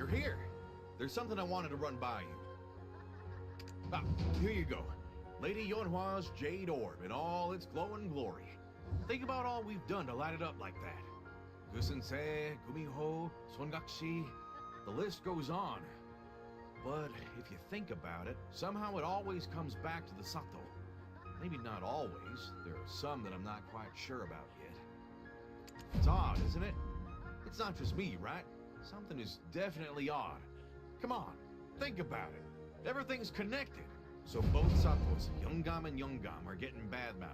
you're here. There's something I wanted to run by you. Ah, here you go. Lady Yonhwa's jade orb in all its glowing glory. Think about all we've done to light it up like that. Gusensei, Gumiho, Songakshi, the list goes on. But if you think about it, somehow it always comes back to the Sato. Maybe not always. There are some that I'm not quite sure about yet. It's odd, isn't it? It's not just me, right? Something is definitely odd. Come on, think about it. Everything's connected. So both Satos, Yongam and Yongam, are getting bad-mouthed.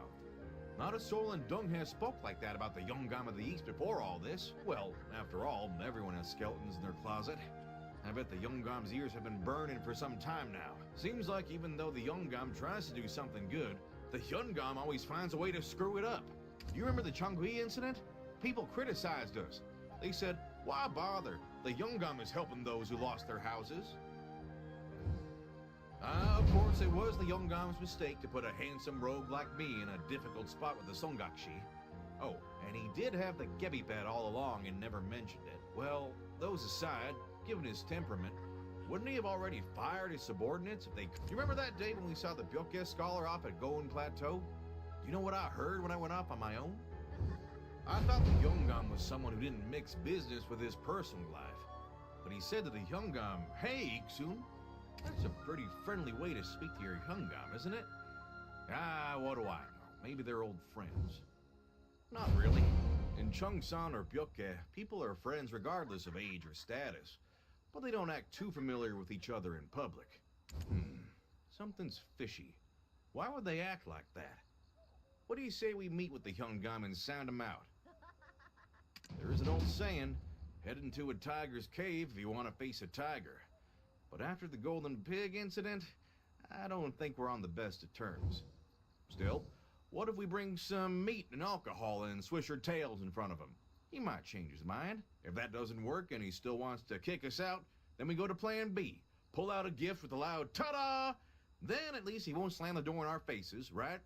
Not a soul in Donghae spoke like that about the Yongam of the East before all this. Well, after all, everyone has skeletons in their closet. I bet the Yongam's ears have been burning for some time now. Seems like even though the Yongam tries to do something good, the Yongam always finds a way to screw it up. Do you remember the Changui incident? People criticized us. They said, why bother? The Yongam is helping those who lost their houses. Of course, it was the Yongam's mistake to put a handsome rogue like me in a difficult spot with the Songakshi. Oh, and he did have the Gebi pet all along and never mentioned it. Well, those aside, given his temperament, wouldn't he have already fired his subordinates if they... You remember that day when we saw the Byoke scholar off at Goen Plateau? You know what I heard when I went off on my own? I thought the Yongam was someone who didn't mix business with his personal life. But he said to the Yongam, hey, Iksun. That's a pretty friendly way to speak to your Yongam, isn't it? Ah, what do I know? Maybe they're old friends. Not really. In Cheongsan or Byoke, people are friends regardless of age or status. But they don't act too familiar with each other in public. Something's fishy. Why would they act like that? What do you say we meet with the Yongam and sound them out? There is an old saying, head into a tiger's cave if you want to face a tiger. But after the Golden Pig incident, I don't think we're on the best of terms. Still, what if we bring some meat and alcohol and swish our tails in front of him? He might change his mind. If that doesn't work and he still wants to kick us out, then we go to plan B. Pull out a gift with a loud ta-da! Then at least he won't slam the door in our faces, right?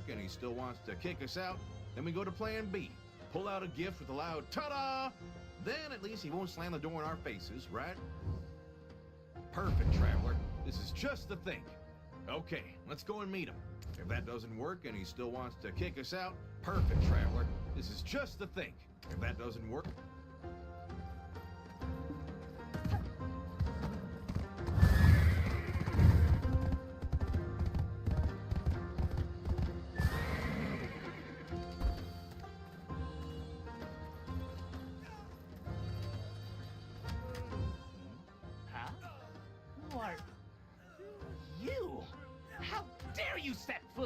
And he still wants to kick us out, then we go to plan B. Pull out a gift with a loud ta-da! Then at least he won't slam the door in our faces, right? Perfect, Traveler. This is just the thing. Okay, let's go and meet him. If that doesn't work and he still wants to kick us out, perfect, Traveler. This is just the thing. If that doesn't work...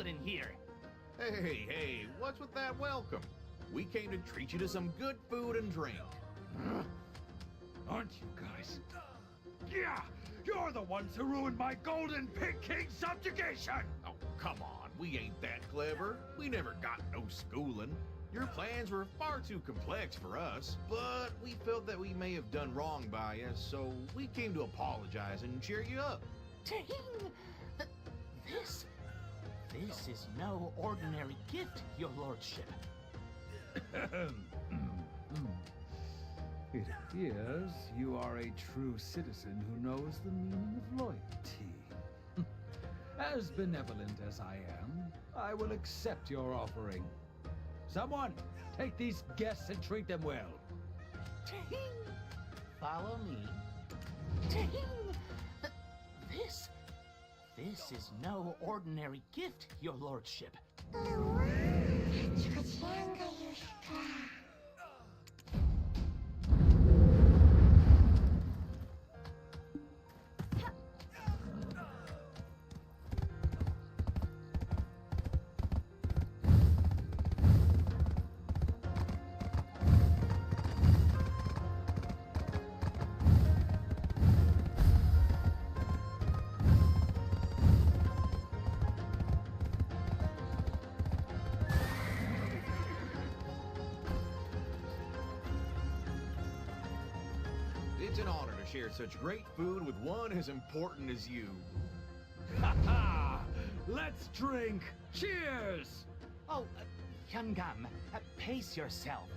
In here. Hey, what's with that welcome? We came to treat you to some good food and drink. Aren't you guys? Yeah, you're the ones who ruined my Golden Pig King subjugation! Oh, come on, we ain't that clever. We never got no schooling. Your plans were far too complex for us, but we felt that we may have done wrong by you, so we came to apologize and cheer you up. Ting! This is no ordinary gift, your lordship. It appears you are a true citizen who knows the meaning of loyalty. As benevolent as I am, I will accept your offering. Someone, take these guests and treat them well. Ting! Follow me. Ting! This is no ordinary gift, your lordship. It's an honor to share such great food with one as important as you. Ha ha! Let's drink! Cheers! Oh, Hyungam, pace yourself.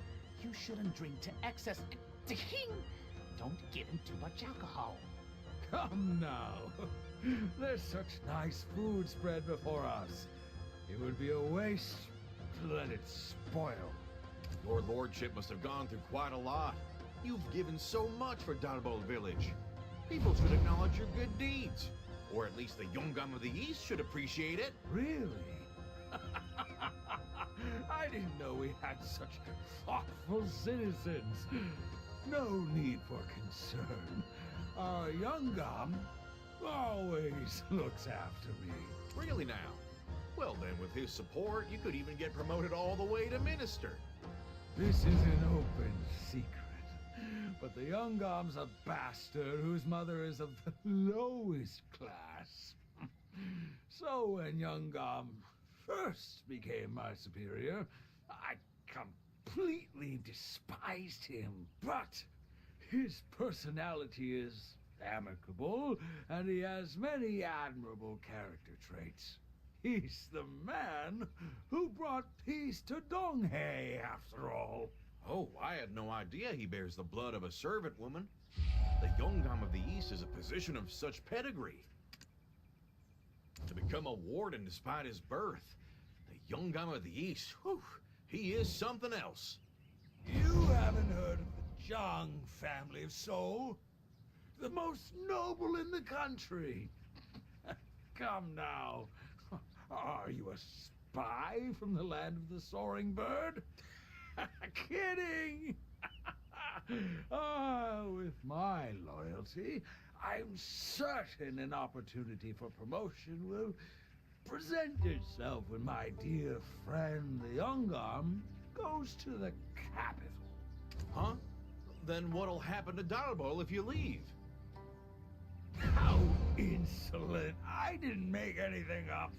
You shouldn't drink to excess. Ting! Don't give him too much alcohol. Come now. There's such nice food spread before us. It would be a waste to let it spoil. Your lordship must have gone through quite a lot. You've given so much for Daeho village. People should acknowledge your good deeds. Or at least the Yongam of the East should appreciate it. Really? I didn't know we had such thoughtful citizens. No need for concern. Our Yongam always looks after me. Really now? Well then, with his support, you could even get promoted all the way to minister. This is an open secret. But the Yongam's a bastard whose mother is of the lowest class. So when Yongam first became my superior, I completely despised him. But his personality is amicable, and he has many admirable character traits. He's the man who brought peace to Daeho, after all. Oh, I had no idea he bears the blood of a servant woman. The Yongam of the East is a position of such pedigree. To become a warden despite his birth, the Yongam of the East, whew, he is something else. You haven't heard of the Zhang family of Seoul? The most noble in the country. Come now. Are you a spy from the land of the soaring bird? Kidding! With my loyalty, I'm certain an opportunity for promotion will present itself when my dear friend the Yongam goes to the capital. Huh? Then what'll happen to Daeho if you leave? How insolent! I didn't make anything up.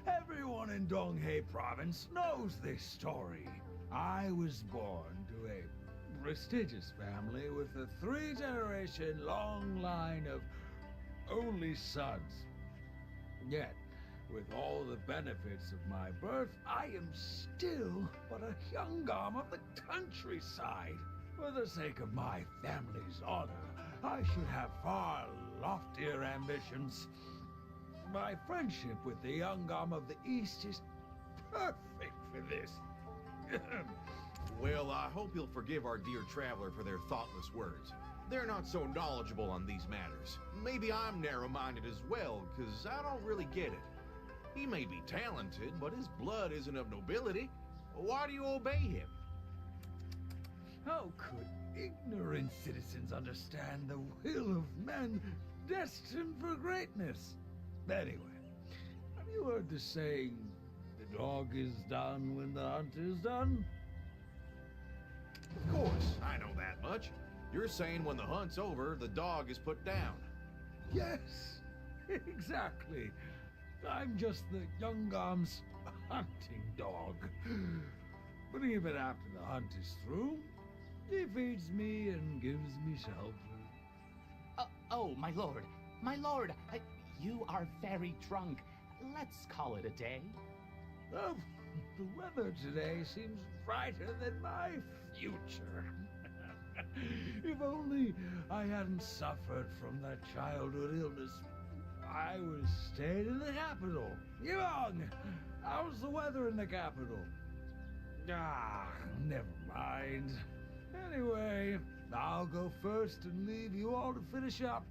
Everyone in Daeho province knows this story. I was born to a prestigious family with a 3-generation long line of only sons. Yet, with all the benefits of my birth, I am still but a Yongam of the countryside. For the sake of my family's honor, I should have far loftier ambitions. My friendship with the Yongam of the East is perfect for this. Well, I hope you'll forgive our dear traveler for their thoughtless words. They're not so knowledgeable on these matters. Maybe I'm narrow-minded as well, because I don't really get it. He may be talented, but his blood isn't of nobility. Why do you obey him? How could ignorant citizens understand the will of men destined for greatness? Anyway, have you heard the saying, the dog is done when the hunt is done? Of course, I know that much. You're saying when the hunt's over, the dog is put down. Yes, exactly. I'm just the Yongam's hunting dog. But even after the hunt is through, he feeds me and gives me shelter. Oh, my lord. My lord, you are very drunk. Let's call it a day. Oh, the weather today seems brighter than my future. If only I hadn't suffered from that childhood illness, I would have stayed in the capital. Young, how's the weather in the capital? Ah, never mind. Anyway, I'll go first and leave you all to finish up.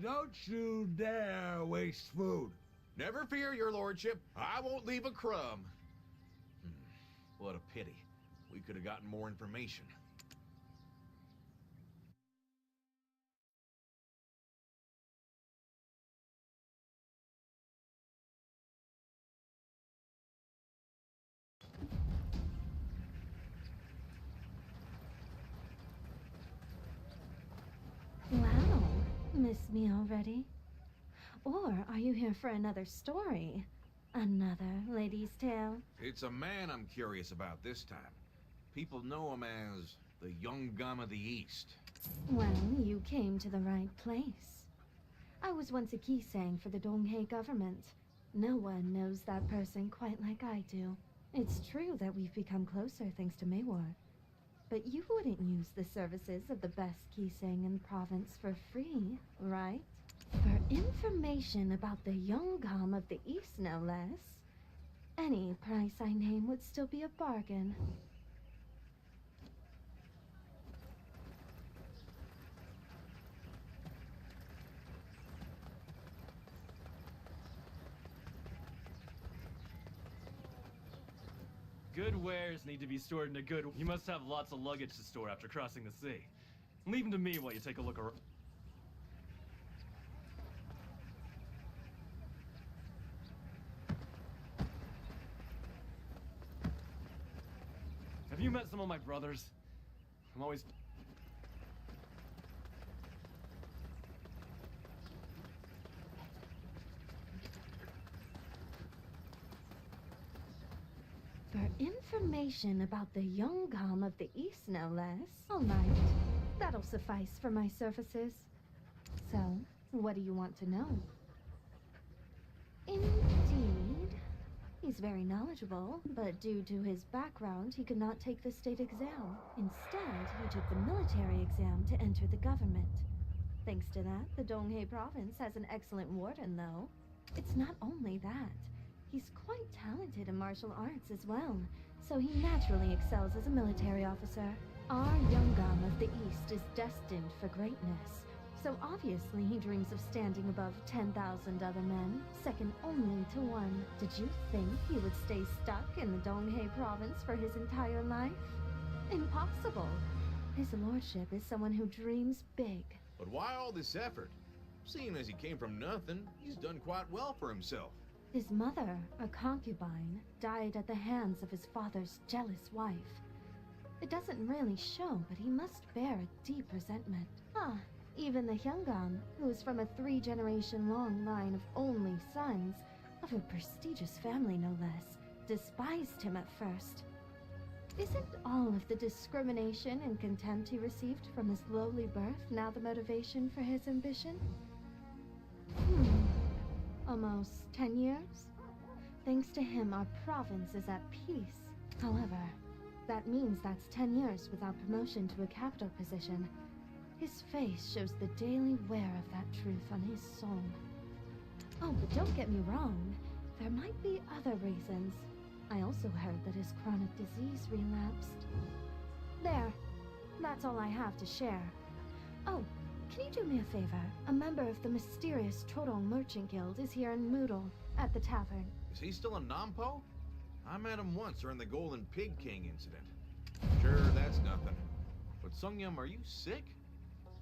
Don't you dare waste food. Never fear, your lordship. I won't leave a crumb. What a pity. We could have gotten more information. Wow, miss me already? Or are you here for another story? Another lady's tale? It's a man I'm curious about this time. People know him as the Young Gum of the East. Well, you came to the right place. I was once a Kisang for the Donghae government. No one knows that person quite like I do. It's true that we've become closer thanks to Maywar. But you wouldn't use the services of the best Kisang in the province for free, right? For information about the Yeonggam of the East, no less. Any price I name would still be a bargain. Good wares need to be stored in a good... You must have lots of luggage to store after crossing the sea. Leave them to me while you take a look around. Have you met some of my brothers? I'm always... For information about the Yeonggam of the East, no less. All right. That'll suffice for my services. So, what do you want to know? Indeed. He's very knowledgeable, but due to his background, he could not take the state exam. Instead, he took the military exam to enter the government. Thanks to that, the Donghae province has an excellent warden, though. It's not only that. He's quite talented in martial arts as well, so he naturally excels as a military officer. Our Yeonggam of the East is destined for greatness, so obviously he dreams of standing above 10,000 other men, second only to one. Did you think he would stay stuck in the Donghae province for his entire life? Impossible. His lordship is someone who dreams big. But why all this effort? Seeing as he came from nothing, he's done quite well for himself. His mother, a concubine, died at the hands of his father's jealous wife. It doesn't really show, but he must bear a deep resentment. Even the Yeonggam, who is from a 3-generation-long line of only sons, of a prestigious family no less, despised him at first. Isn't all of the discrimination and contempt he received from his lowly birth now the motivation for his ambition? Almost 10 years? Thanks to him, our province is at peace. However, that means that's 10 years without promotion to a capital position. His face shows the daily wear of that truth on his soul. Oh, but don't get me wrong. There might be other reasons. I also heard that his chronic disease relapsed. There. That's all I have to share. Oh, can you do me a favor? A member of the mysterious Chodong Merchant Guild is here in Moodle, at the tavern. Is he still in Nampo? I met him once during the Golden Pig King incident. Sure, that's nothing. But Sungyum, are you sick?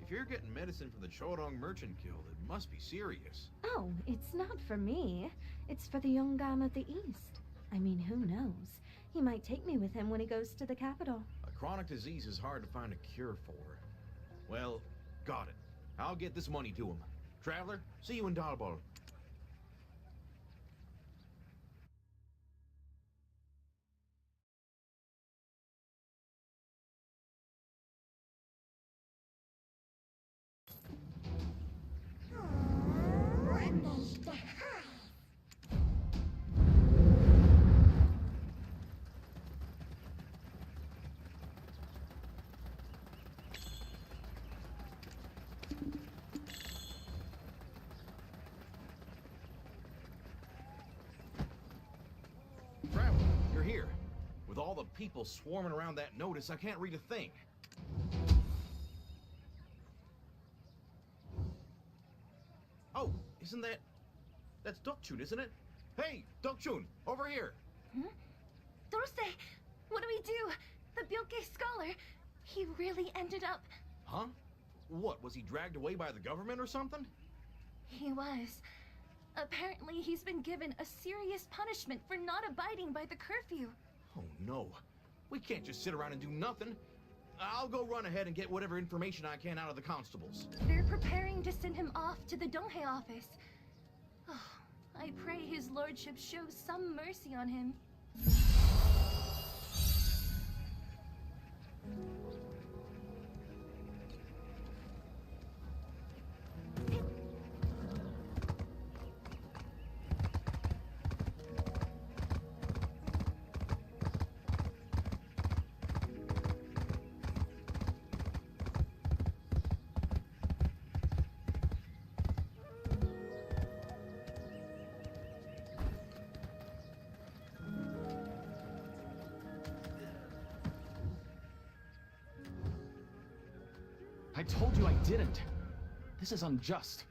If you're getting medicine from the Chodong Merchant Guild, it must be serious. Oh, it's not for me. It's for the Yeonggam of the East. I mean, who knows? He might take me with him when he goes to the capital. A chronic disease is hard to find a cure for. Well, got it. I'll get this money to him. Traveler, see you in Dalbol. all the people swarming around that notice, I can't read a thing. Oh, isn't that... That's Dokchun, isn't it? Hey, Dokchun, over here! Dorse, what do we do? The Byoke scholar, he really ended up... Huh? What, was he dragged away by the government or something? He was. Apparently, he's been given a serious punishment for not abiding by the curfew. Oh no. We can't just sit around and do nothing. I'll go run ahead and get whatever information I can out of the constables. They're preparing to send him off to the Donghae office. Oh, I pray his lordship shows some mercy on him. I told you I didn't. This is unjust.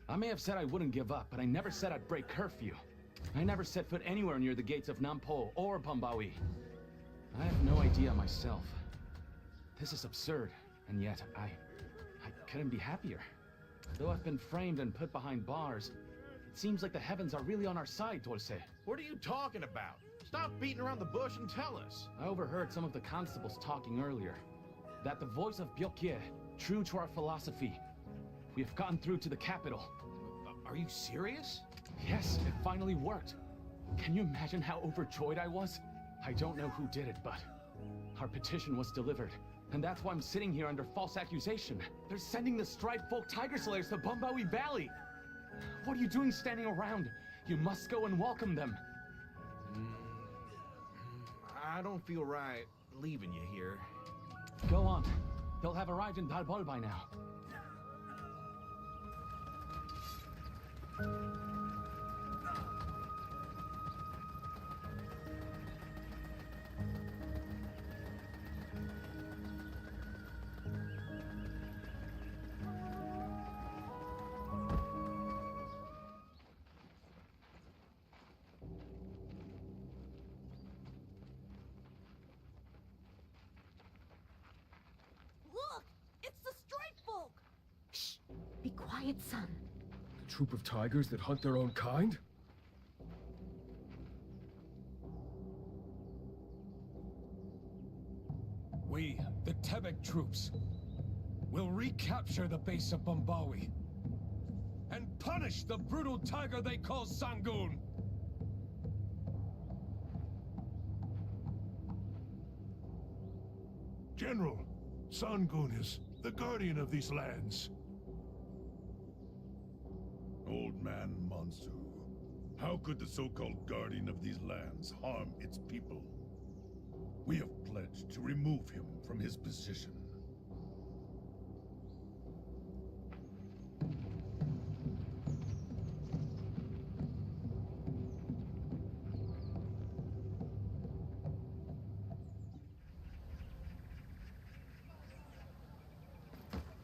I may have said I wouldn't give up, but I never said I'd break curfew. I never set foot anywhere near the gates of Nampo or Pambawi. I have no idea myself. This is absurd, and yet I couldn't be happier. Though I've been framed and put behind bars, it seems like the heavens are really on our side, Dulce. What are you talking about? Stop beating around the bush and tell us. I overheard some of the constables talking earlier. That the voice of Byokye, true to our philosophy, we have gotten through to the capital. Are you serious? Yes, it finally worked. Can you imagine how overjoyed I was? I don't know who did it, but our petition was delivered. And that's why I'm sitting here under false accusation. They're sending the Striped Folk Tiger Slayers to Bumbawi Valley. What are you doing standing around? You must go and welcome them. I don't feel right leaving you here. Go on. They'll have arrived in Dalbol by now. Look! It's the Striped Folk! Shh! Be quiet, son. A troop of tigers that hunt their own kind? We, the Tebek troops, will recapture the base of Bumbawi and punish the brutal tiger they call Sangun. General, Sangun is the guardian of these lands. Old man Mansu, how could the so-called guardian of these lands harm its people? We have pledged to remove him from his position.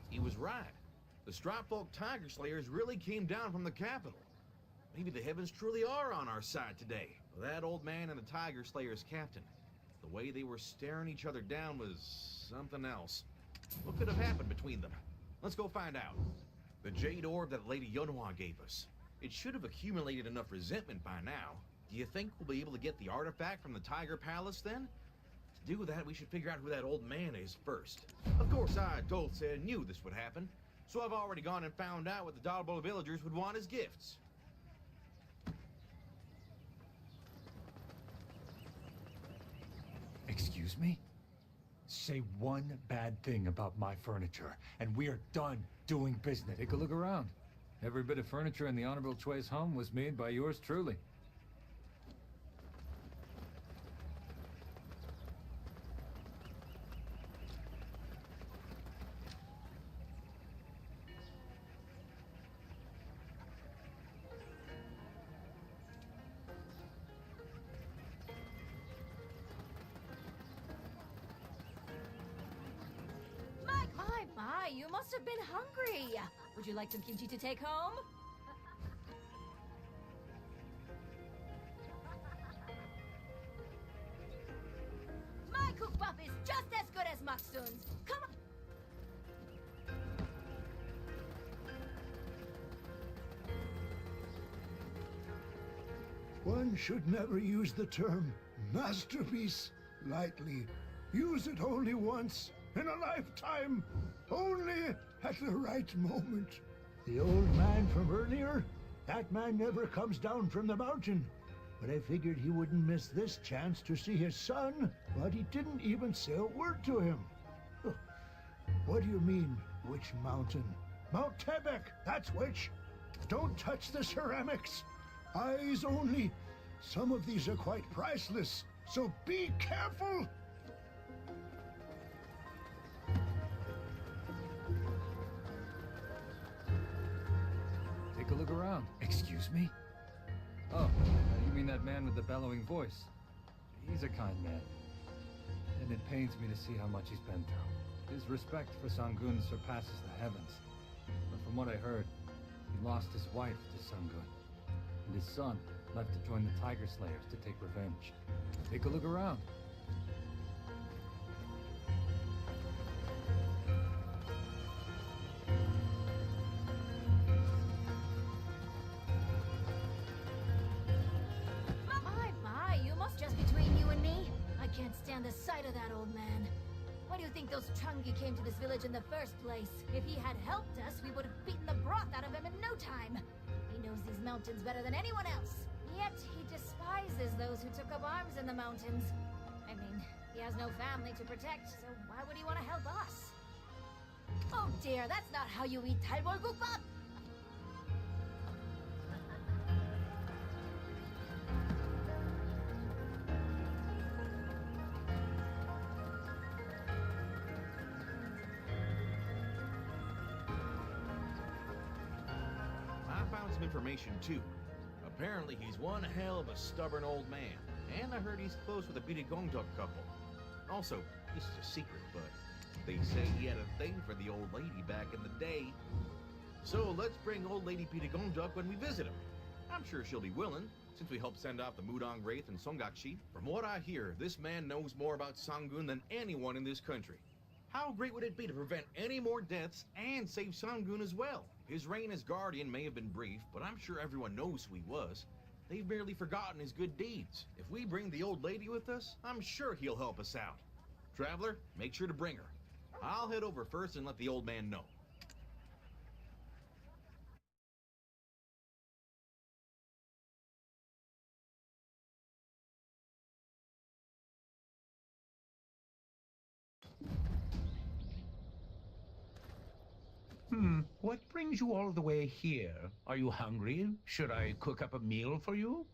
He was right. The Striped Folk Tiger Slayers really came down from the capital. Maybe the heavens truly are on our side today. That old man and the Tiger Slayers captain. The way they were staring each other down was something else. What could have happened between them? Let's go find out. The jade orb that Lady Yonhua gave us. It should have accumulated enough resentment by now. Do you think we'll be able to get the artifact from the Tiger Palace then? To do that, we should figure out who that old man is first. Of course, I, Dulce, knew this would happen. So I've already gone and found out what the Dalbol villagers would want as gifts. Excuse me? Say one bad thing about my furniture, and we are done doing business. Take a look around. Every bit of furniture in the Honorable Chui's home was made by yours truly. my, you must have been hungry. Would you like some kimchi to take home? My cookbap is just as good as Maksun's. Come on. One should never use the term masterpiece lightly. Use it only once in a lifetime, only at the right moment. The old man from earlier, that man never comes down from the mountain. But I figured he wouldn't miss this chance to see his son, but he didn't even say a word to him. What do you mean, which mountain? Mount Tebek, that's which. Don't touch the ceramics. Eyes only. Some of these are quite priceless, so be careful. Take a look around. Excuse me? Oh, you mean that man with the bellowing voice? He's a kind man. And it pains me to see how much he's been through. His respect for Sangun surpasses the heavens. But from what I heard, he lost his wife to Sangun. And his son left to join the Tiger Slayers to take revenge. Take a look around. My, you must just between you and me. I can't stand the sight of that old man. Why do you think those Chungi came to this village in the first place? If he had helped us, we would have beaten the broth out of him in no time. He knows these mountains better than anyone else. Yet he despises those who took up arms in the mountains. I mean, he has no family to protect, so why would he want to help us? Oh dear, that's not how you eat Talbor Gukbap! I found some information too. Apparently he's one hell of a stubborn old man, and I heard he's close with a Bidagongduk couple. Also, this is a secret, but they say he had a thing for the old lady back in the day. So let's bring old lady Bidagongduk when we visit him. I'm sure she'll be willing, since we helped send off the Mudang Wraith and Songakshi. From what I hear, this man knows more about Sangun than anyone in this country. How great would it be to prevent any more deaths and save Sangun as well? His reign as guardian may have been brief, but I'm sure everyone knows who he was. They've barely forgotten his good deeds. If we bring the old lady with us, I'm sure he'll help us out. Traveler, make sure to bring her. I'll head over first and let the old man know. What brings you all the way here? Are you hungry? Should I cook up a meal for you?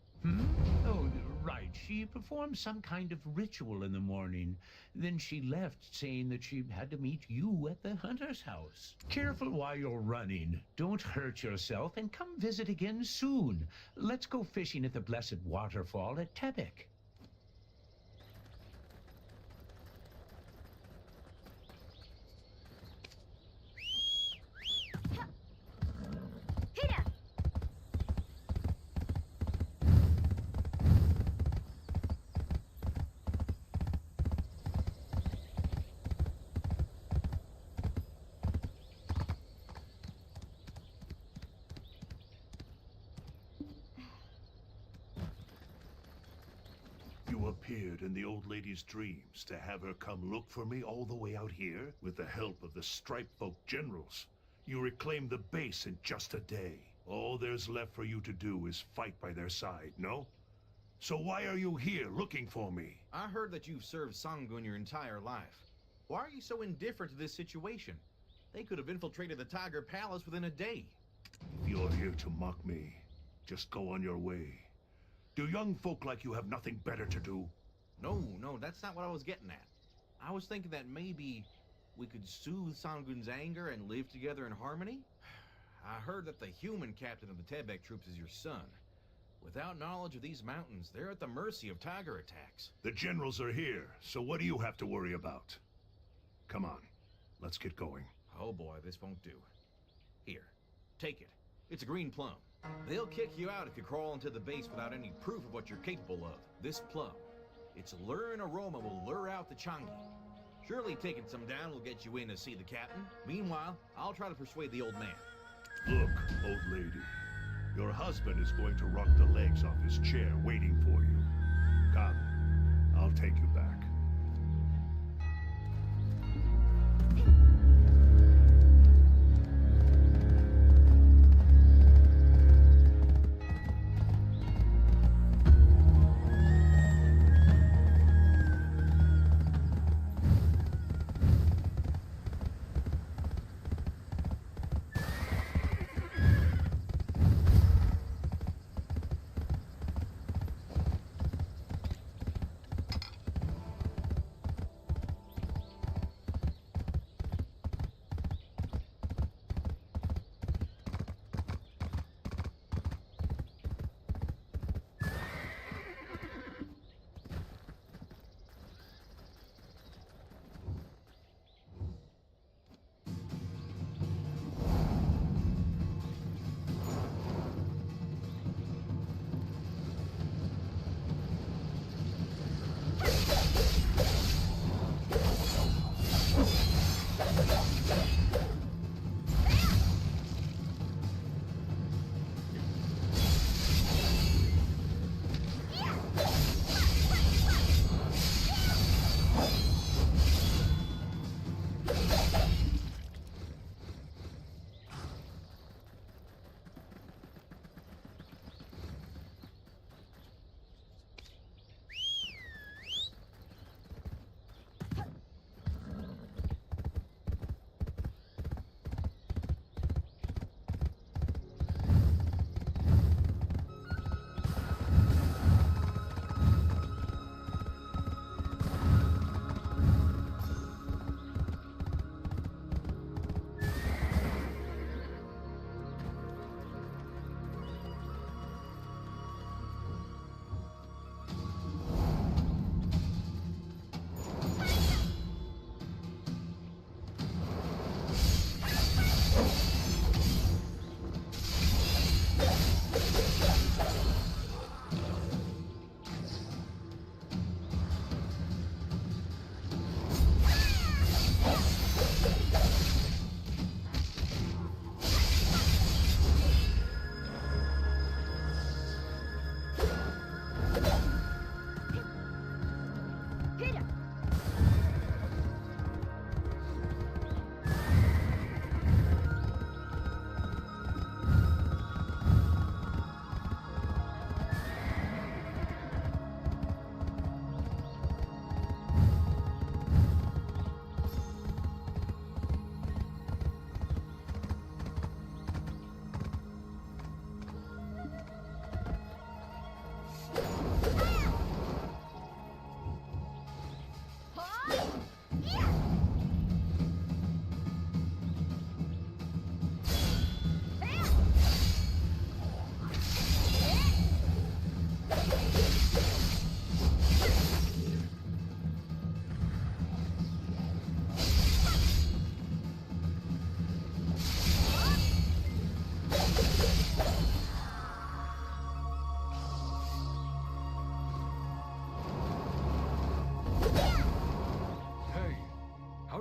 Oh, right. She performed some kind of ritual in the morning. Then she left, saying that she had to meet you at the hunter's house. Careful while you're running. Don't hurt yourself, and come visit again soon. Let's go fishing at the Blessed Waterfall at Tebek. You appeared in the old lady's dreams to have her come look for me all the way out here? With the help of the Stripe Folk generals, you reclaimed the base in just a day. All there's left for you to do is fight by their side, no? So why are you here looking for me? I heard that you've served Sangun your entire life. Why are you so indifferent to this situation? They could have infiltrated the Tiger Palace within a day. If you're here to mock me, just go on your way. Do young folk like you have nothing better to do? No, that's not what I was getting at. I was thinking that maybe we could soothe Sangun's anger and live together in harmony? I heard that the human captain of the Tebek troops is your son. Without knowledge of these mountains, they're at the mercy of tiger attacks. The generals are here, so what do you have to worry about? Come on, let's get going. Oh boy, this won't do. Here, take it. It's a green plum. They'll kick you out if you crawl into the base without any proof of what you're capable of. This plum, its luring aroma will lure out the Changi. Surely taking some down will get you in to see the captain. Meanwhile, I'll try to persuade the old man. Look, old lady. Your husband is going to rock the legs off his chair waiting for you. Come, I'll take you back.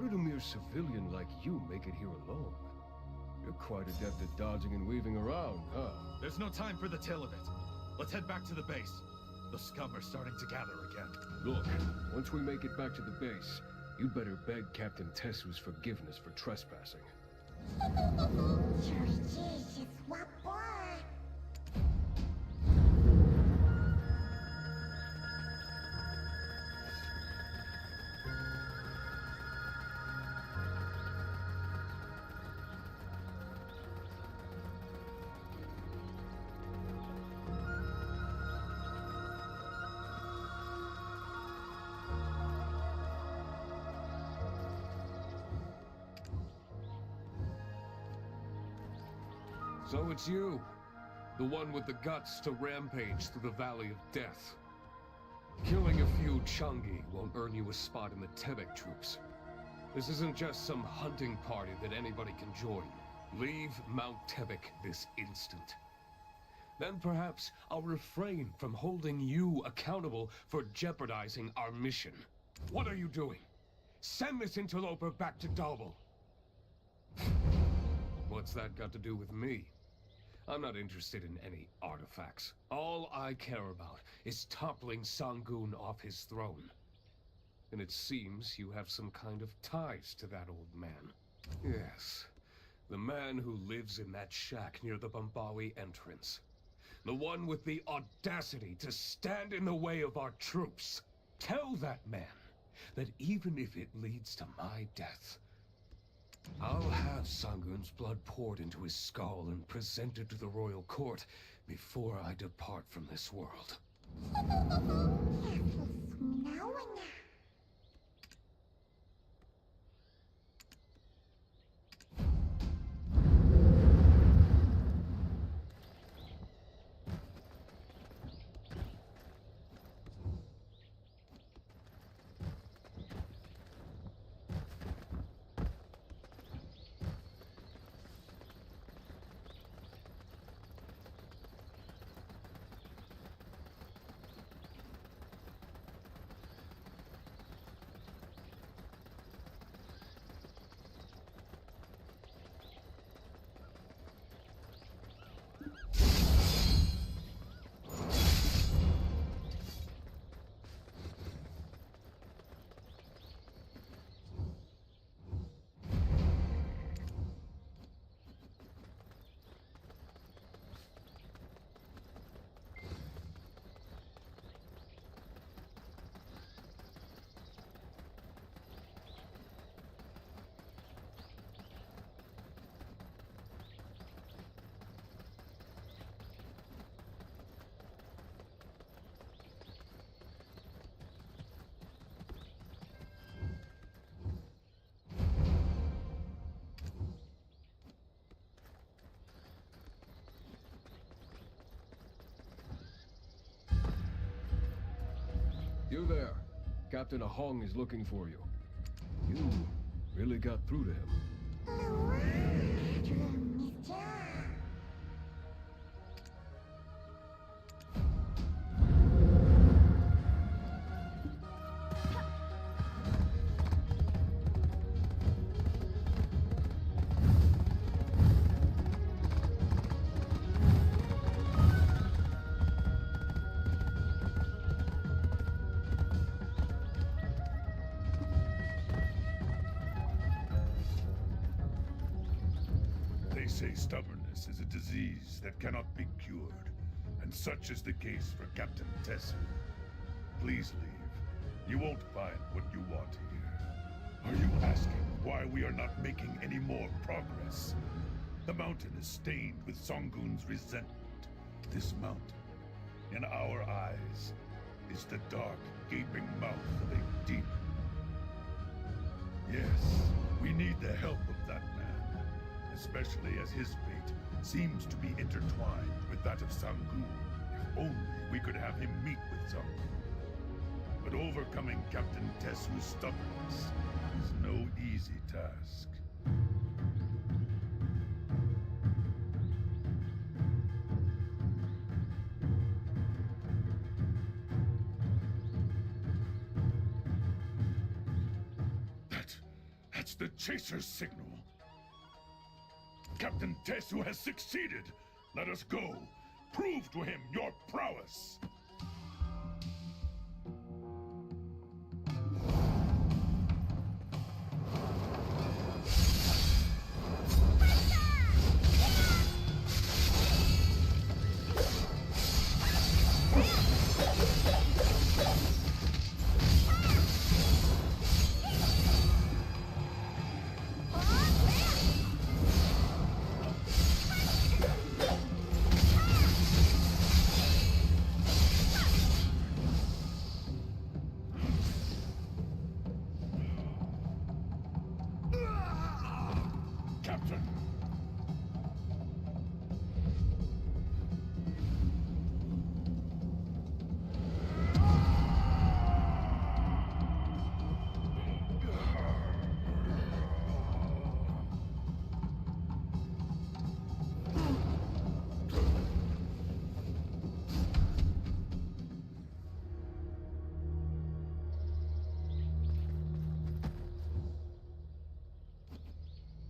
did a mere civilian like you make it here alone? You're quite adept at dodging and weaving around, huh? There's no time for the tale of it. Let's head back to the base. The scum are starting to gather again. Look, once we make it back to the base, you'd better beg Captain Tessu's forgiveness for trespassing. So it's you, the one with the guts to rampage through the Valley of Death. Killing a few Changi won't earn you a spot in the Tebek troops. This isn't just some hunting party that anybody can join. Leave Mount Tevik this instant. Then perhaps I'll refrain from holding you accountable for jeopardizing our mission. What are you doing? Send this interloper back to Dalbel. What's that got to do with me? I'm not interested in any artifacts. All I care about is toppling Sangun off his throne. And it seems you have some kind of ties to that old man. Yes, the man who lives in that shack near the Bombawi entrance. The one with the audacity to stand in the way of our troops. Tell that man that even if it leads to my death, I'll have Sangun's blood poured into his skull and presented to the royal court before I depart from this world. You there. Captain Ahong is looking for you. You really got through to him. They say stubbornness is a disease that cannot be cured, and such is the case for Captain Tessu. Please leave. You won't find what you want here. Are you asking why we are not making any more progress? The mountain is stained with Sangun's resentment. This mountain, in our eyes, is the dark, gaping mouth of a deep. Yes, we need the help of that man, especially as his fate seems to be intertwined with that of Sangun. If only we could have him meet with Sangun. But overcoming Captain Tessu's stubbornness is no easy task. That's the Chaser's signal. Captain Tessu has succeeded. Let us go. Prove to him your prowess.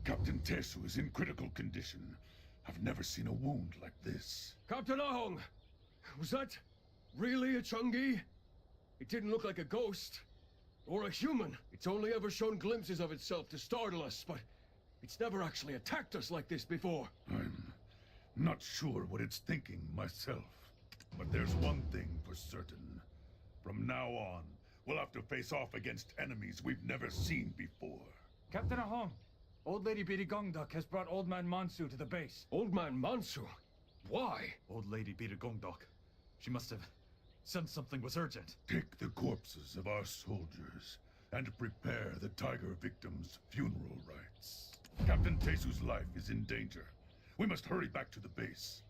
Captain Tesu is in critical condition. I've never seen a wound like this. Captain Ahong! Was that really a Chungi? It didn't look like a ghost. Or a human. It's only ever shown glimpses of itself to startle us, but it's never actually attacked us like this before. I'm not sure what it's thinking myself. But there's one thing for certain. From now on, we'll have to face off against enemies we've never seen before. Captain Ahong, Old Lady Birigongduk has brought Old Man Mansu to the base. Old Man Mansu? Why? Old Lady Birigongdok. She must have sensed something was urgent. Take the corpses of our soldiers and prepare the tiger victims' funeral rites. Captain Tesu's life is in danger. We must hurry back to the base.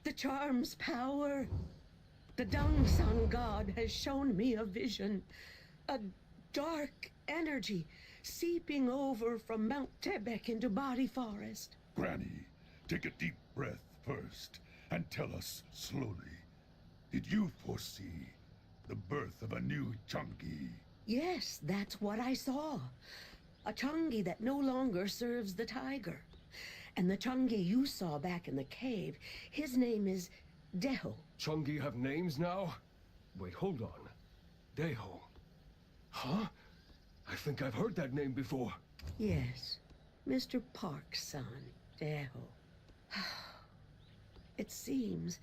The charm's power. The Dung Sun God has shown me a vision. A dark energy seeping over from Mount Tebek into Body Forest. Granny, take a deep breath first and tell us slowly. Did you foresee the birth of a new Chungi? Yes, that's what I saw. A Chungi that no longer serves the tiger. And the Chungi you saw back in the cave, his name is Daeho. Chungi have names now? Wait, hold on. Daeho. Huh? I think I've heard that name before. Yes, Mr. Park's son, Daeho. It seems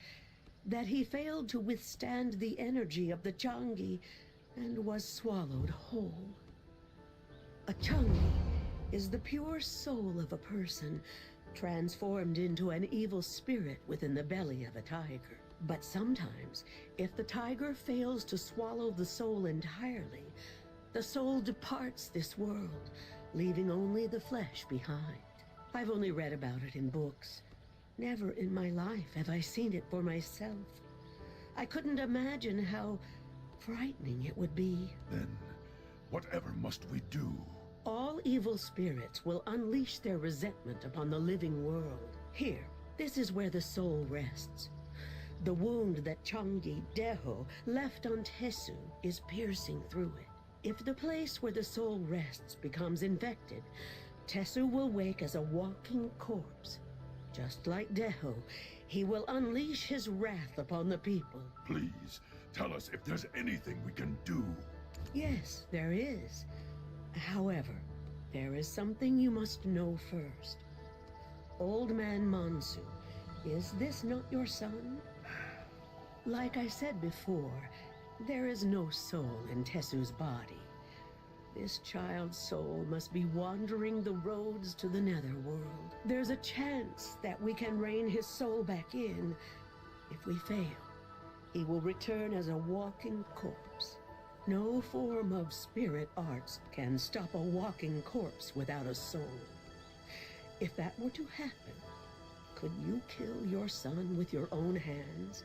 that he failed to withstand the energy of the Chungi and was swallowed whole. A Chungi is the pure soul of a person transformed into an evil spirit within the belly of a tiger. But sometimes, if the tiger fails to swallow the soul entirely, the soul departs this world, leaving only the flesh behind. I've only read about it in books. Never in my life have I seen it for myself. I couldn't imagine how frightening it would be. Then, whatever must we do? All evil spirits will unleash their resentment upon the living world. Here, this is where the soul rests. The wound that Chungi Daeho left on Tesu is piercing through it. If the place where the soul rests becomes infected, Tesu will wake as a walking corpse. Just like Daeho, he will unleash his wrath upon the people. Please, tell us if there's anything we can do. Yes, there is. However, there is something you must know first. Old Man Mansu, is this not your son? Like I said before, there is no soul in Tesu's body. This child's soul must be wandering the roads to the netherworld. There's a chance that we can rein his soul back in. If we fail, he will return as a walking corpse. No form of spirit arts can stop a walking corpse without a soul. If that were to happen, could you kill your son with your own hands?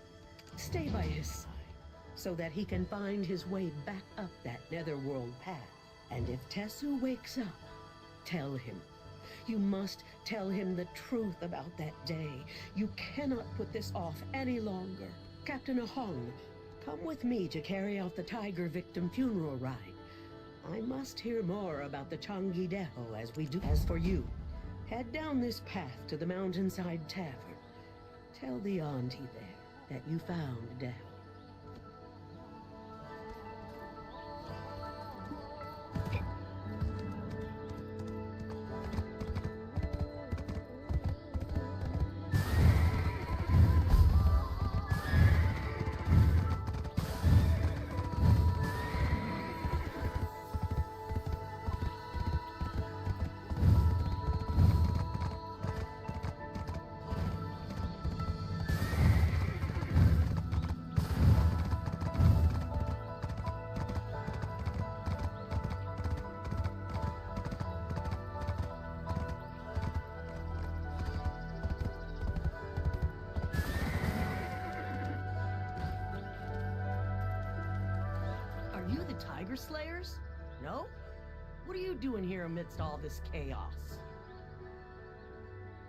Stay by his side, so that he can find his way back up that netherworld path. And if Tesu wakes up, tell him. You must tell him the truth about that day. You cannot put this off any longer. Captain Ahong, come with me to carry out the tiger victim funeral rite. I must hear more about the Chungi Daeho as we do. As for you, head down this path to the mountainside tavern. Tell the auntie there that you found Daeho. slayers? No? What are you doing here amidst all this chaos?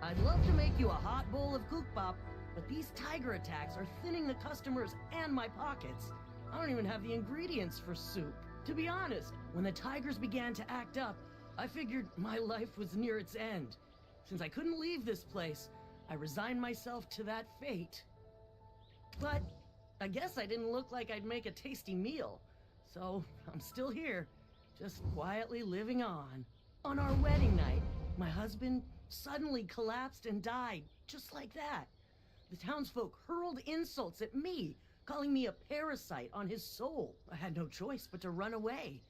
I'd love to make you a hot bowl of kukbap, but these tiger attacks are thinning the customers and my pockets. I don't even have the ingredients for soup. To be honest, when the tigers began to act up, I figured my life was near its end. Since I couldn't leave this place, I resigned myself to that fate. But I guess I didn't look like I'd make a tasty meal. So I'm still here, just quietly living on. On our wedding night, my husband suddenly collapsed and died, just like that. The townsfolk hurled insults at me, calling me a parasite on his soul. I had no choice but to run away.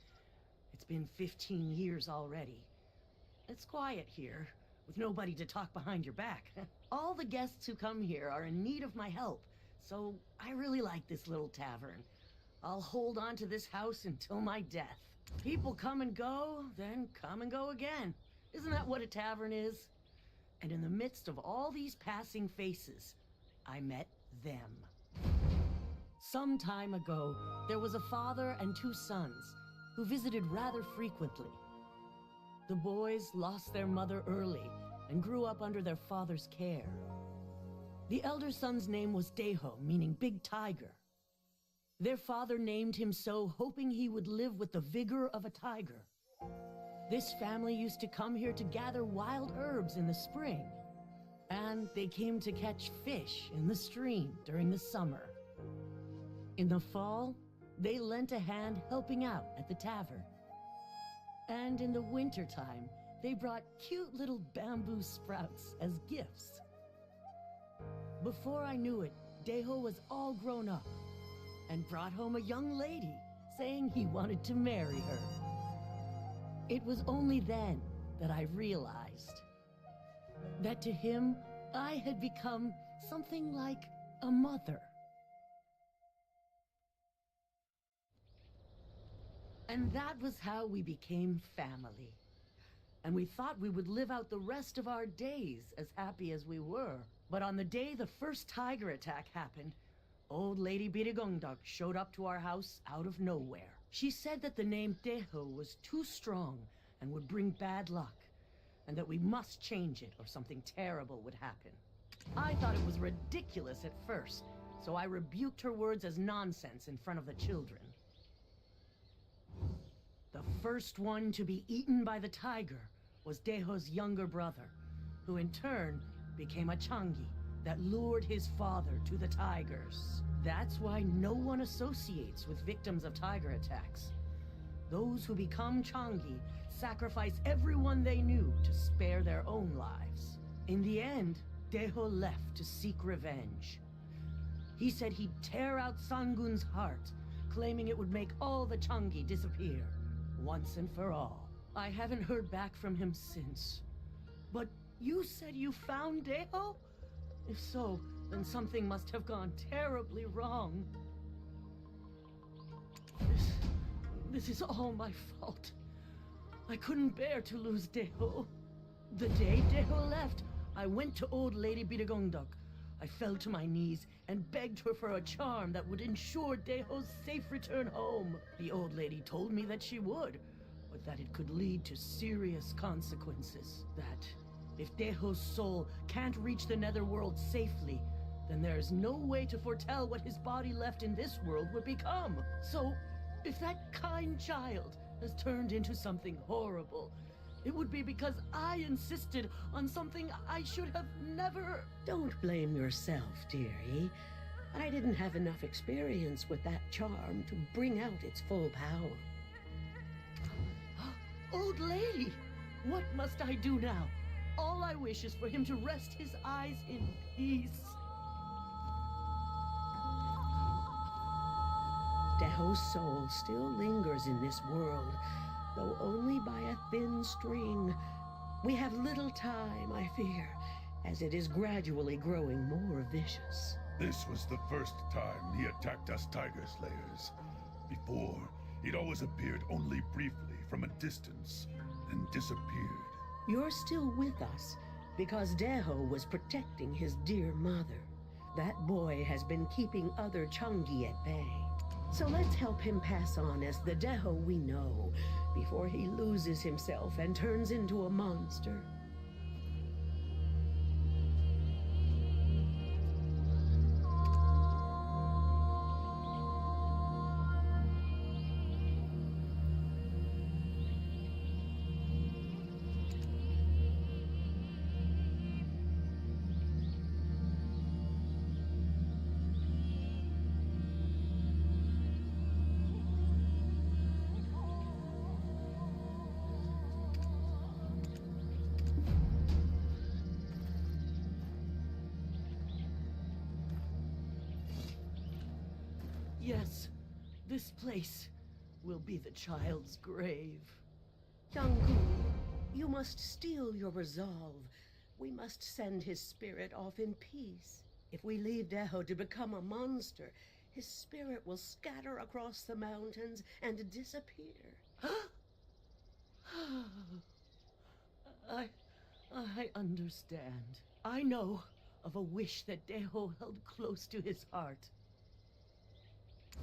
It's been 15 years already. It's quiet here, with nobody to talk behind your back. All the guests who come here are in need of my help, so I really like this little tavern. I'll hold on to this house until my death. People come and go, then come and go again. Isn't that what a tavern is? And in the midst of all these passing faces, I met them. Some time ago, there was a father and 2 sons who visited rather frequently. The boys lost their mother early and grew up under their father's care. The elder son's name was Daeho, meaning big tiger. Their father named him so, hoping he would live with the vigor of a tiger. This family used to come here to gather wild herbs in the spring, and they came to catch fish in the stream during the summer. In the fall, they lent a hand helping out at the tavern. And in the wintertime, they brought cute little bamboo sprouts as gifts. Before I knew it, Daeho was all grown up and brought home a young lady, saying he wanted to marry her. It was only then that I realized that to him, I had become something like a mother. And that was how we became family. And we thought we would live out the rest of our days as happy as we were. But on the day the first tiger attack happened, old Lady Birigongdok showed up to our house out of nowhere. She said that the name Daeho was too strong and would bring bad luck, and that we must change it or something terrible would happen. I thought it was ridiculous at first, so I rebuked her words as nonsense in front of the children. The first one to be eaten by the tiger was Daeho's younger brother, who in turn became a Changi that lured his father to the tigers. That's why no one associates with victims of tiger attacks. Those who become Changi sacrifice everyone they knew to spare their own lives. In the end, Daeho left to seek revenge. He said he'd tear out Sangun's heart, claiming it would make all the Changi disappear, once and for all. I haven't heard back from him since. But you said you found Daeho? If so, then something must have gone terribly wrong. This is all my fault. I couldn't bear to lose Daeho. The day Daeho left, I went to old Lady Birigongdok. I fell to my knees and begged her for a charm that would ensure Daeho's safe return home. The old lady told me that she would, but that it could lead to serious consequences. That if Daeho's soul can't reach the netherworld safely, then there is no way to foretell what his body left in this world would become. So, if that kind child has turned into something horrible, it would be because I insisted on something I should have never... Don't blame yourself, dearie. I didn't have enough experience with that charm to bring out its full power. Old lady! What must I do now? All I wish is for him to rest his eyes in peace. Daeho's soul still lingers in this world, though only by a thin string. We have little time, I fear, as it is gradually growing more vicious. This was the first time he attacked us Tiger Slayers. Before, he'd always appeared only briefly from a distance, then disappeared. You're still with us, because Daeho was protecting his dear mother. That boy has been keeping other Changi at bay. So let's help him pass on as the Daeho we know, before he loses himself and turns into a monster. Yes, this place will be the child's grave. Hyung-gun, you must steel your resolve. We must send his spirit off in peace. If we leave Daeho to become a monster, his spirit will scatter across the mountains and disappear. I understand. I know of a wish that Daeho held close to his heart.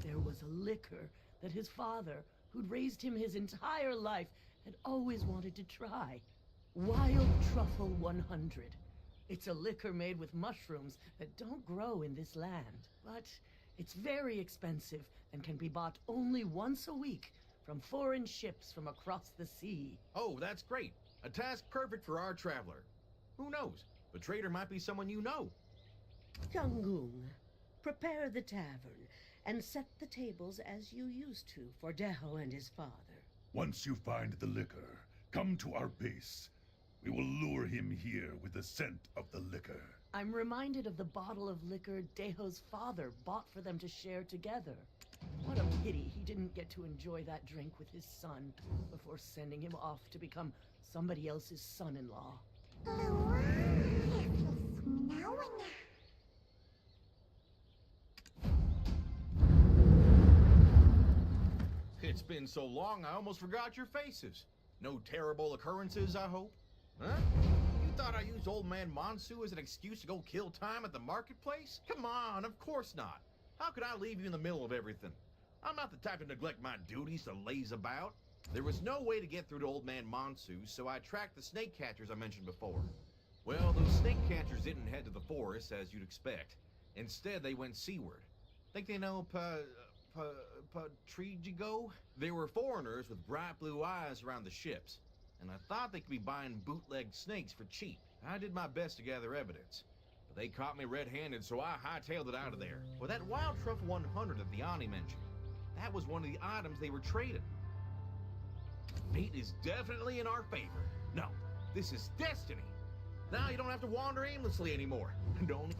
There was a liquor that his father, who'd raised him his entire life, had always wanted to try. Wild Truffle 100. It's a liquor made with mushrooms that don't grow in this land. But it's very expensive and can be bought only once a week from foreign ships from across the sea. Oh, that's great. A task perfect for our traveler. Who knows? The trader might be someone you know. Hyung-gun, prepare the tavern and set the tables as you used to for Daeho and his father. Once you find the liquor, come to our base. We will lure him here with the scent of the liquor. I'm reminded of the bottle of liquor Daeho's father bought for them to share together. What a pity he didn't get to enjoy that drink with his son before sending him off to become somebody else's son-in-law. It's been so long, I almost forgot your faces. No terrible occurrences, I hope? Huh? You thought I used old man Monsu as an excuse to go kill time at the marketplace? Come on, of course not. How could I leave you in the middle of everything? I'm not the type to neglect my duties to laze about. There was no way to get through to old man Monsu, so I tracked the snake catchers I mentioned before. Well, those snake catchers didn't head to the forest, as you'd expect. Instead, they went seaward. Think they know Tragique? They were foreigners with bright blue eyes around the ships, and I thought they could be buying bootleg snakes for cheap. I did my best to gather evidence, but they caught me red-handed, so I hightailed it out of there. Well, that Wild Truffle 100 that the Ani mentioned, that was one of the items they were trading. Fate is definitely in our favor. No, this is destiny. Now you don't have to wander aimlessly anymore. Don't...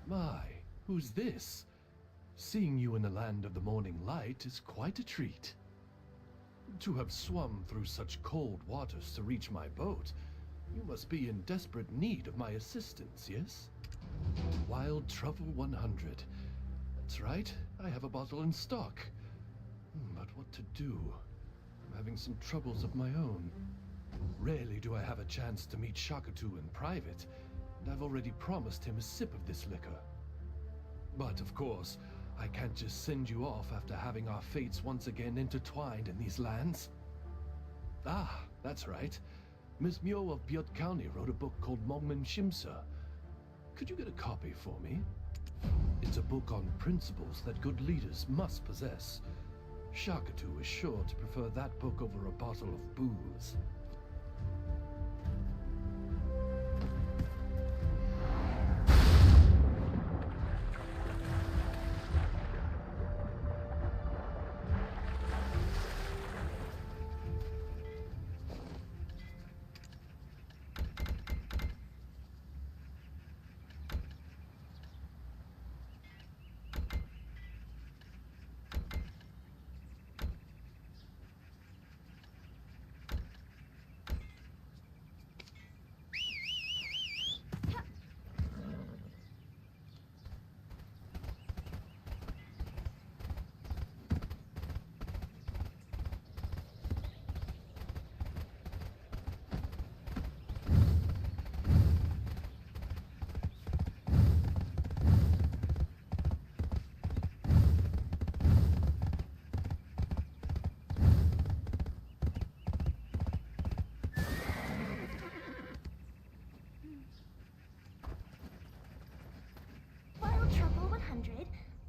My, who's this? Seeing you in the land of the morning light is quite a treat. To have swum through such cold waters to reach my boat, you must be in desperate need of my assistance, yes? Wild Truffle 100. That's right, I have a bottle in stock. But what to do? I'm having some troubles of my own. Rarely do I have a chance to meet Shakatu in private, and I've already promised him a sip of this liquor. But of course, I can't just send you off after having our fates once again intertwined in these lands. Ah, that's right. Miss Myo of Byot County wrote a book called Mongmen Shimsa. Could you get a copy for me? It's a book on principles that good leaders must possess. Shakatu is sure to prefer that book over a bottle of booze.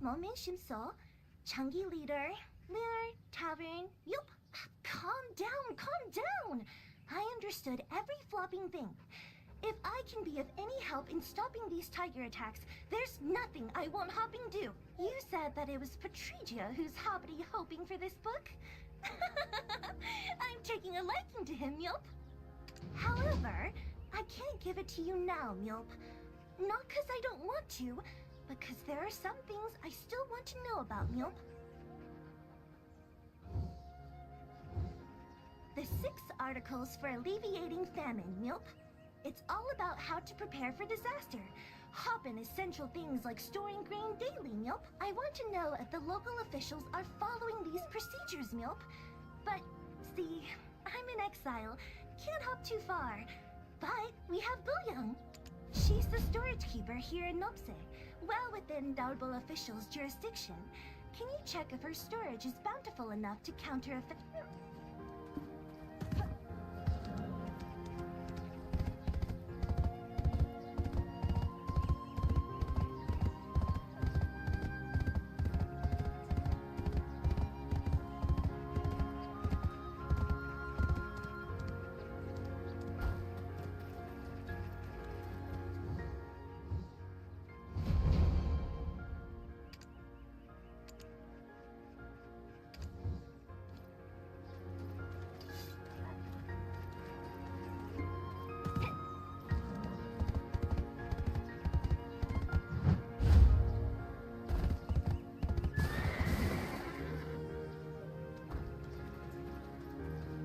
Momenshimso, Chungi leader, Lear, tavern, yup. Calm down. I understood every flopping thing. If I can be of any help in stopping these tiger attacks, there's nothing I won't hopping do. You said that it was Patricia who's hoppity hoping for this book? I'm taking a liking to him, Milp. However, I can't give it to you now, Milp. Not because I don't want to, but because there are some things I still want to know about, Milp. The 6 articles for alleviating famine, Milp. It's all about how to prepare for disaster. Hoppin' essential things like storing grain daily, Milp. I want to know if the local officials are following these procedures, Milp. But, see, I'm in exile. Can't hop too far. But we have Booyoung. She's the storage keeper here in Nopse, well within Daobo officials' jurisdiction. Can you check if her storage is bountiful enough to counter a...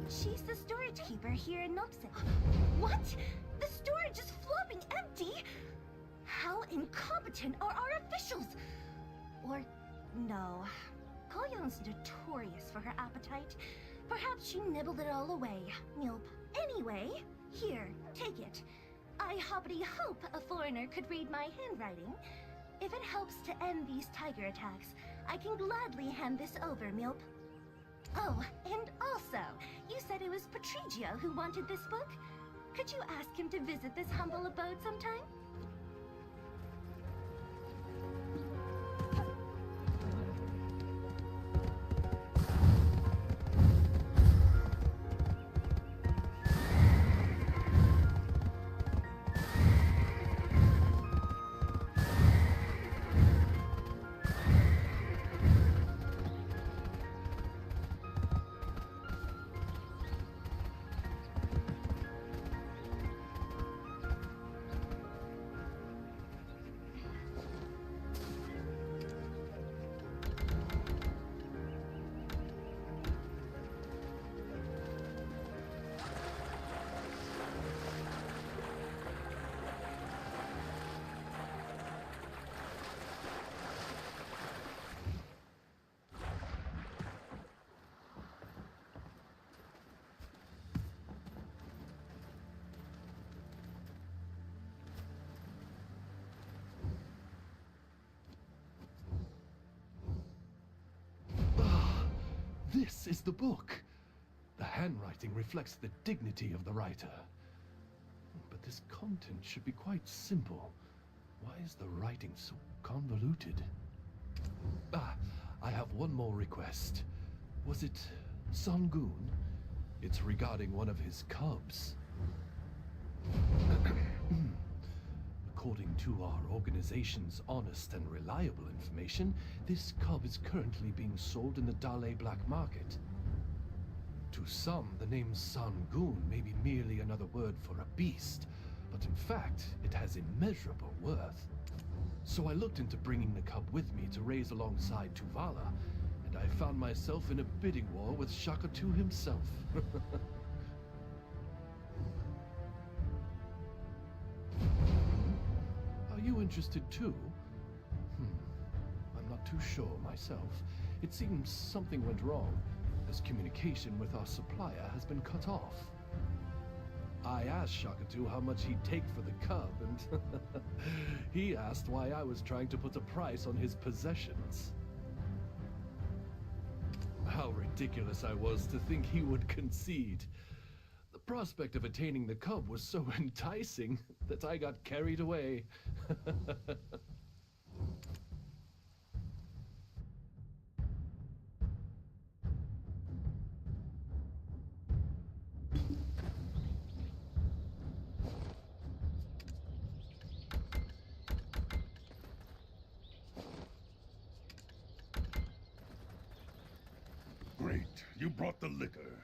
She's the storage keeper here in Nopse. What? The storage is flopping empty? How incompetent are our officials? Or, no. Koyon's notorious for her appetite. Perhaps she nibbled it all away, Milp. Anyway, here, take it. I hoppity hope a foreigner could read my handwriting. If it helps to end these tiger attacks, I can gladly hand this over, Milp. Oh, and also, you said it was Patricio who wanted this book? Could you ask him to visit this humble abode sometime? This is the book. The handwriting reflects the dignity of the writer. But this content should be quite simple. Why is the writing so convoluted? I have one more request. Was it Songun? It's regarding one of his cubs. According to our organization's honest and reliable information, this cub is currently being sold in the Dale black market. To some, the name Sangun may be merely another word for a beast, but in fact, it has immeasurable worth. So I looked into bringing the cub with me to raise alongside Tuvala, and I found myself in a bidding war with Shakatu himself. Are you interested too? I'm not too sure myself. It seems something went wrong, as communication with our supplier has been cut off. I asked Shakatu how much he'd take for the cub, and he asked why I was trying to put a price on his possessions. How ridiculous I was to think he would concede. The prospect of attaining the cub was so enticing that I got carried away. You brought the liquor.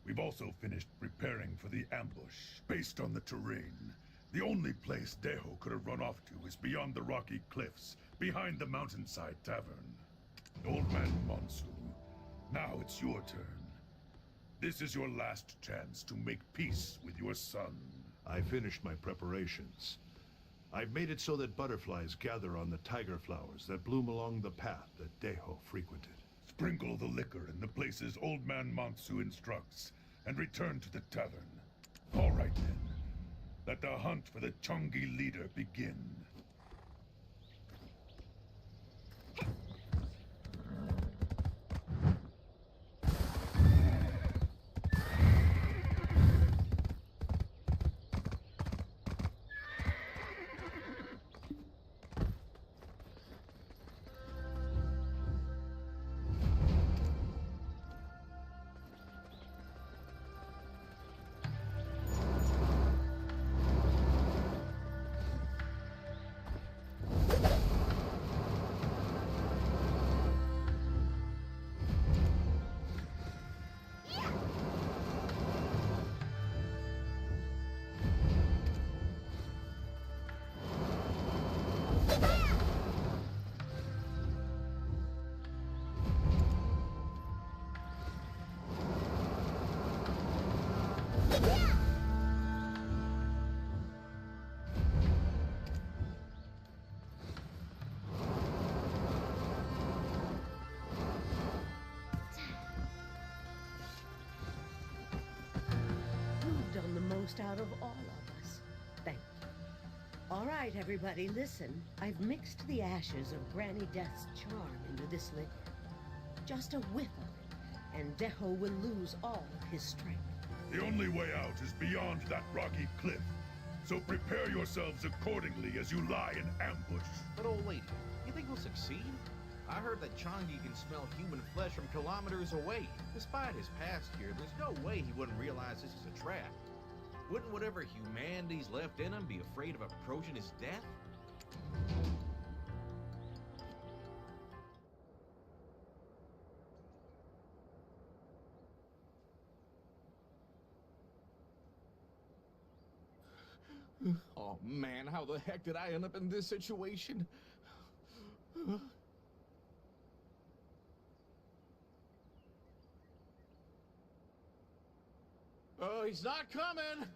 We've also finished preparing for the ambush. Based on the terrain, the only place Daeho could have run off to is beyond the rocky cliffs, behind the mountainside tavern. Old Man Monsu, now it's your turn. This is your last chance to make peace with your son. I finished my preparations. I've made it so that butterflies gather on the tiger flowers that bloom along the path that Daeho frequented. Sprinkle the liquor in the places Old Man Monsu instructs, and return to the tavern. All right then. Let the hunt for the Chongi leader begin. You've done the most out of all of us. Thank you. All right, everybody, listen. I've mixed the ashes of Granny Death's charm into this liquor. Just a whiff of it, and Daeho will lose all of his strength. The only way out is beyond that rocky cliff. So prepare yourselves accordingly as you lie in ambush. But old lady, you think we'll succeed? I heard that Chongi can smell human flesh from kilometers away. Despite his past here, there's no way he wouldn't realize this is a trap. Wouldn't whatever humanity's left in him be afraid of approaching his death? Oh man, how the heck did I end up in this situation? Oh, he's not coming!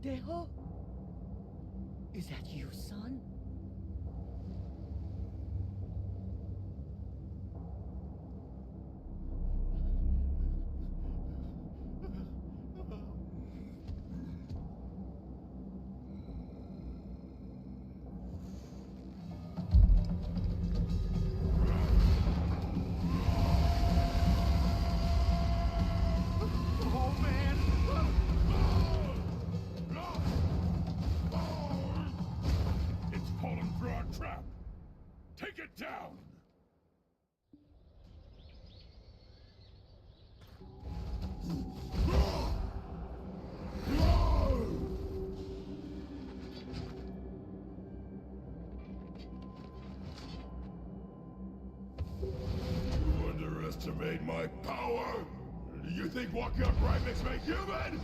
Daeho? Is that you, son? It's fallen for our trap. Take it down. You underestimate my power? Do you think walking upright makes me human?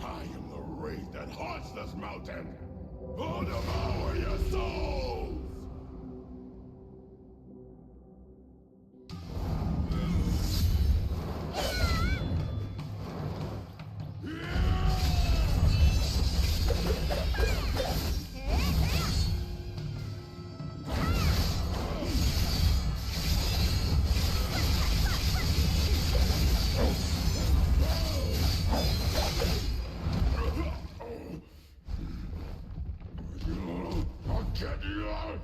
I am the wraith that haunts this mountain! I'll devour your souls! I'll get you out!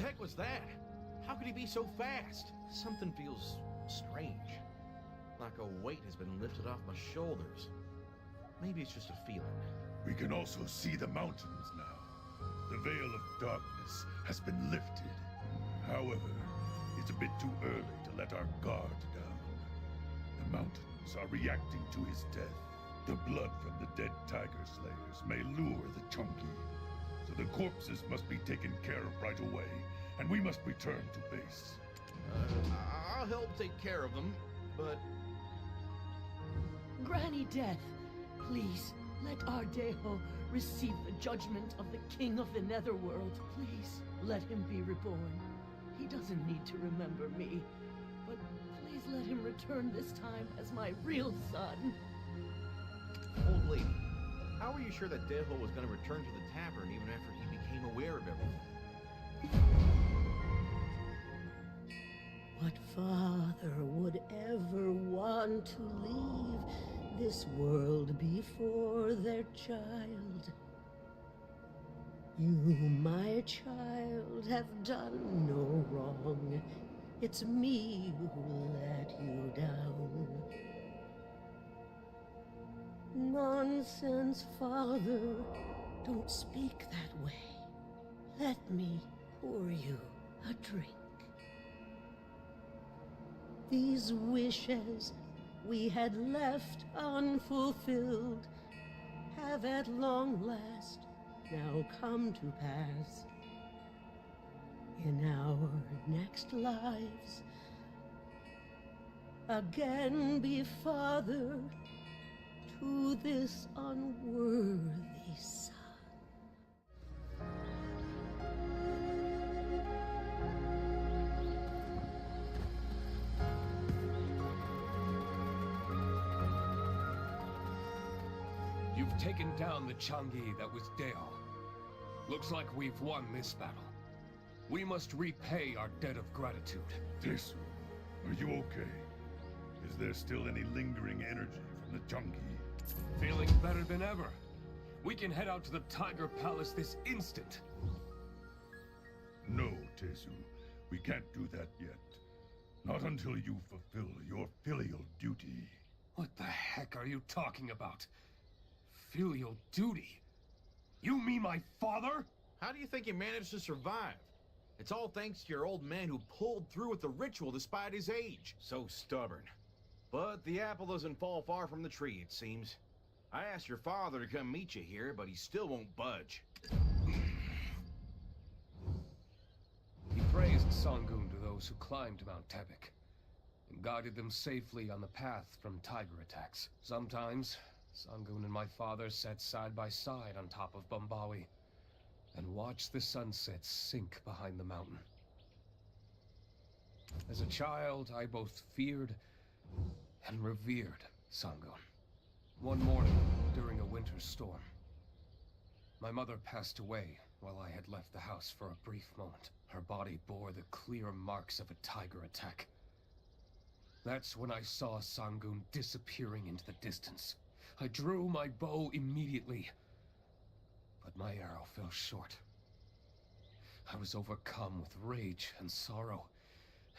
heck was that? How could he be so fast? Something feels strange. Like a weight has been lifted off my shoulders. Maybe it's just a feeling. We can also see the mountains now. The veil of darkness has been lifted. However, it's a bit too early to let our guard down. The mountains are reacting to his death. The blood from the dead tiger slayers may lure the Chunky. So the corpses must be taken care of right away, and we must return to base. I'll help take care of them, but... Granny Death, please, let our Daeho receive the judgment of the King of the Netherworld. Please, let him be reborn. He doesn't need to remember me, but please let him return this time as my real son. Old lady, how are you sure that Daeho was going to return to the tavern even after he became aware of everything? What father would ever want to leave this world before their child? You, my child, have done no wrong. It's me who let you down. Nonsense, father. Don't speak that way. Let me pour you a drink. These wishes we had left unfulfilled have at long last now come to pass. In our next lives, again be father to this unworthy son. You've taken down the Changi that was Daeho. Looks like we've won this battle. We must repay our debt of gratitude. Desu, are you okay? Is there still any lingering energy from the Changi? Feeling better than ever. We can head out to the Tiger Palace this instant. No, Tezu. We can't do that yet. Not until you fulfill your filial duty. What the heck are you talking about? Filial duty? You mean my father? How do you think he managed to survive? It's all thanks to your old man who pulled through with the ritual despite his age. So stubborn. But the apple doesn't fall far from the tree, it seems. I asked your father to come meet you here, but he still won't budge. He praised Sangun to those who climbed Mount Tebek, and guided them safely on the path from tiger attacks. Sometimes, Sangun and my father sat side by side on top of Bombawi, and watched the sunset sink behind the mountain. As a child, I both feared and revered Sangun. One morning, during a winter storm, my mother passed away while I had left the house for a brief moment. Her body bore the clear marks of a tiger attack. That's when I saw Sangun disappearing into the distance. I drew my bow immediately, but my arrow fell short. I was overcome with rage and sorrow,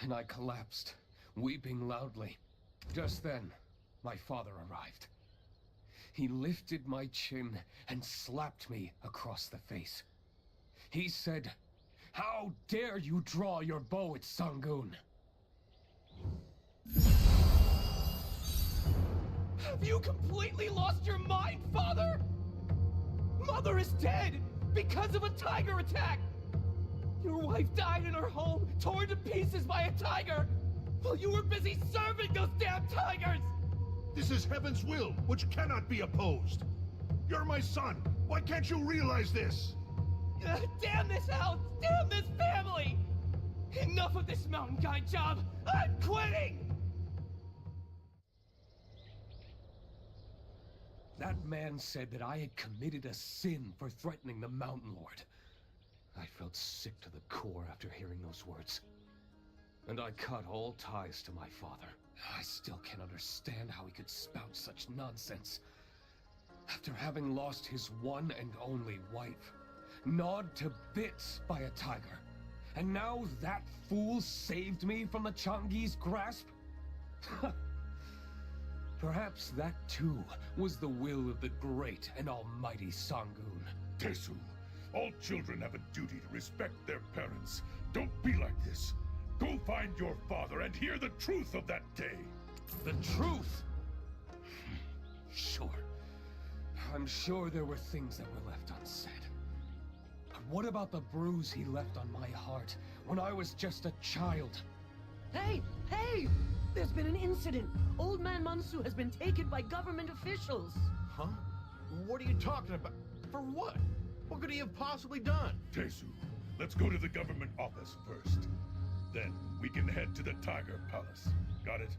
and I collapsed, weeping loudly. Just then, my father arrived. He lifted my chin and slapped me across the face. He said, "How dare you draw your bow at Sangun?" Have you completely lost your mind, father? Mother is dead because of a tiger attack! Your wife died in her home, torn to pieces by a tiger, while you were busy serving those damn tigers! This is heaven's will, which cannot be opposed. You're my son. Why can't you realize this? Damn this house! Damn this family! Enough of this mountain guy job! I'm quitting! That man said that I had committed a sin for threatening the Mountain Lord. I felt sick to the core after hearing those words. And I cut all ties to my father. I still can't understand how he could spout such nonsense. After having lost his one and only wife, gnawed to bits by a tiger, And now that fool saved me from the Changi's grasp? Perhaps that too was the will of the great and almighty Sangun. Tesu, all children have a duty to respect their parents. Don't be like this. Go find your father and hear the truth of that day. The truth? Sure. I'm sure there were things that were left unsaid. But what about the bruise he left on my heart when I was just a child? Hey! Hey! There's been an incident. Old Man Mansu has been taken by government officials. Huh? What are you talking about? For what? What could he have possibly done? Tesu, let's go to the government office first. Then we can head to the Tiger Palace. Got it?